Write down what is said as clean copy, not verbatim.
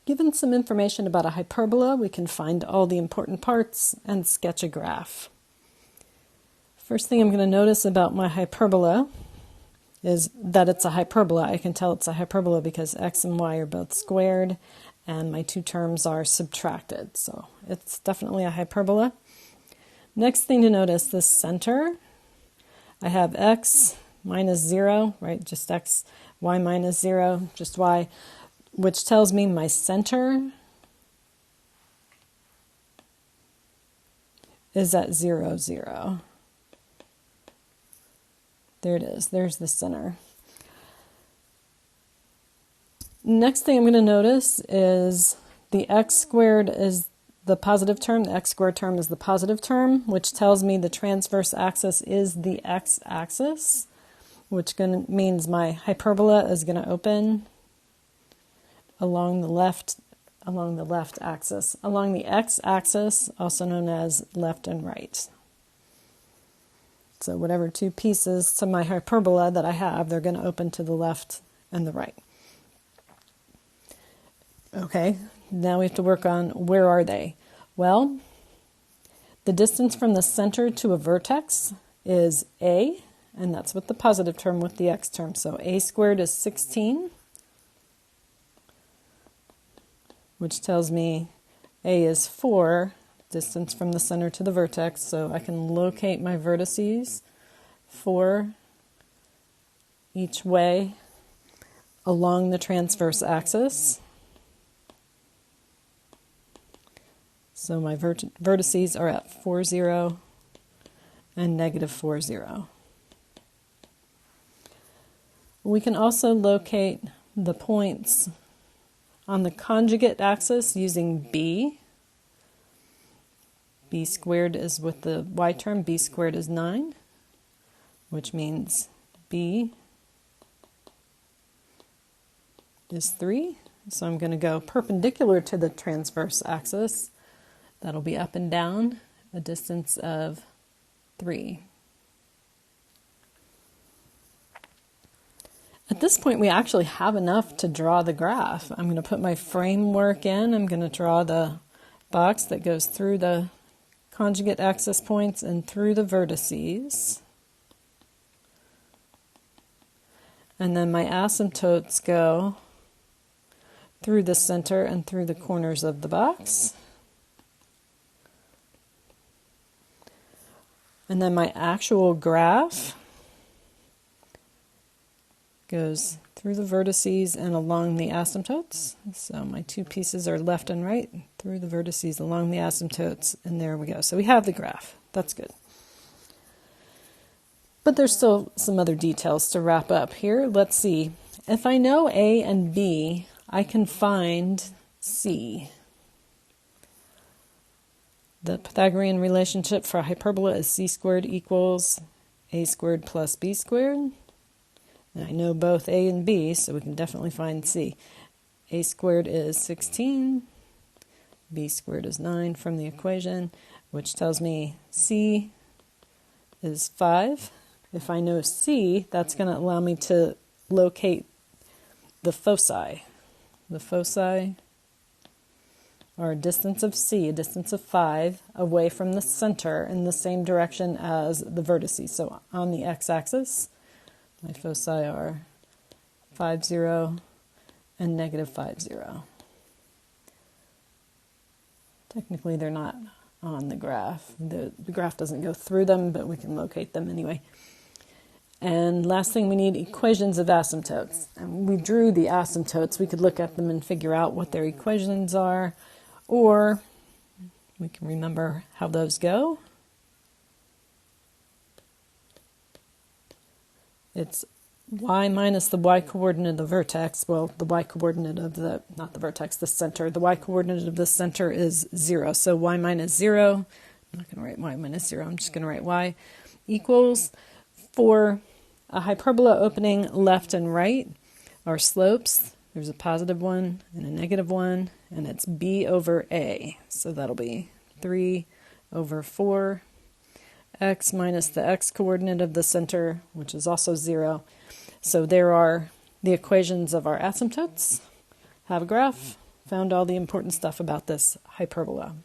Given some information about a hyperbola, we can find all the important parts and sketch a graph. First thing I'm going to notice about my hyperbola is that it's a hyperbola. I can tell it's a hyperbola because x and y are both squared and my two terms are subtracted. So it's definitely a hyperbola. Next thing to notice, the center. I have x minus 0, right? Just x, y minus 0, just y, which tells me my center is at 0, 0. There it is. There's the center. Next thing I'm going to notice is the x squared is the positive term. The x squared term is the positive term, which tells me the transverse axis is the x-axis, which means my hyperbola is going to open along the left axis, along the x-axis, also known as left and right. So whatever two pieces to my hyperbola that I have, they're going to open to the left and the right. Okay, now we have to work on where are they? Well, the distance from the center to a vertex is a, and that's with the positive term with the x term. So a squared is 16, which tells me a is 4, distance from the center to the vertex, so I can locate my vertices 4 each way along the transverse axis. So my vertices are at 4, 0 and negative 4, 0. We can also locate the points on the conjugate axis using b. B squared is with the y term, b squared is 9, which means b is 3. So I'm going to go perpendicular to the transverse axis. That'll be up and down, a distance of 3. At this point, we actually have enough to draw the graph. I'm going to put my framework in. I'm going to draw the box that goes through the conjugate axis points and through the vertices. And then my asymptotes go through the center and through the corners of the box. And then my actual graph goes through the vertices and along the asymptotes. So my two pieces are left and right, through the vertices, along the asymptotes, and there we go. So we have the graph. That's good. But there's still some other details to wrap up here. Let's see. If I know A and B, I can find C. The Pythagorean relationship for a hyperbola is c squared equals a squared plus b squared. And I know both a and b, so we can definitely find c. A squared is 16, b squared is 9 from the equation, which tells me c is 5. If I know c, that's going to allow me to locate the foci. The foci are a distance of c, a distance of 5, away from the center in the same direction as the vertices. So on the x-axis, my foci are 5, 0 and negative 5, 0. Technically, they're not on the graph. The graph doesn't go through them, but we can locate them anyway. And last thing, we need equations of asymptotes. And we drew the asymptotes. We could look at them and figure out what their equations are, or we can remember how those go. It's y minus the y-coordinate of the vertex. Well, the y-coordinate of the, not the vertex, the center. The y-coordinate of the center is 0. So y minus 0, I'm not going to write y minus 0, I'm just going to write y equals, for a hyperbola opening left and right, our slopes, there's a positive one and a negative one, and it's b over a. So that'll be 3 over 4 x minus the x-coordinate of the center, which is also 0. So there are the equations of our asymptotes. Have a graph, found all the important stuff about this hyperbola.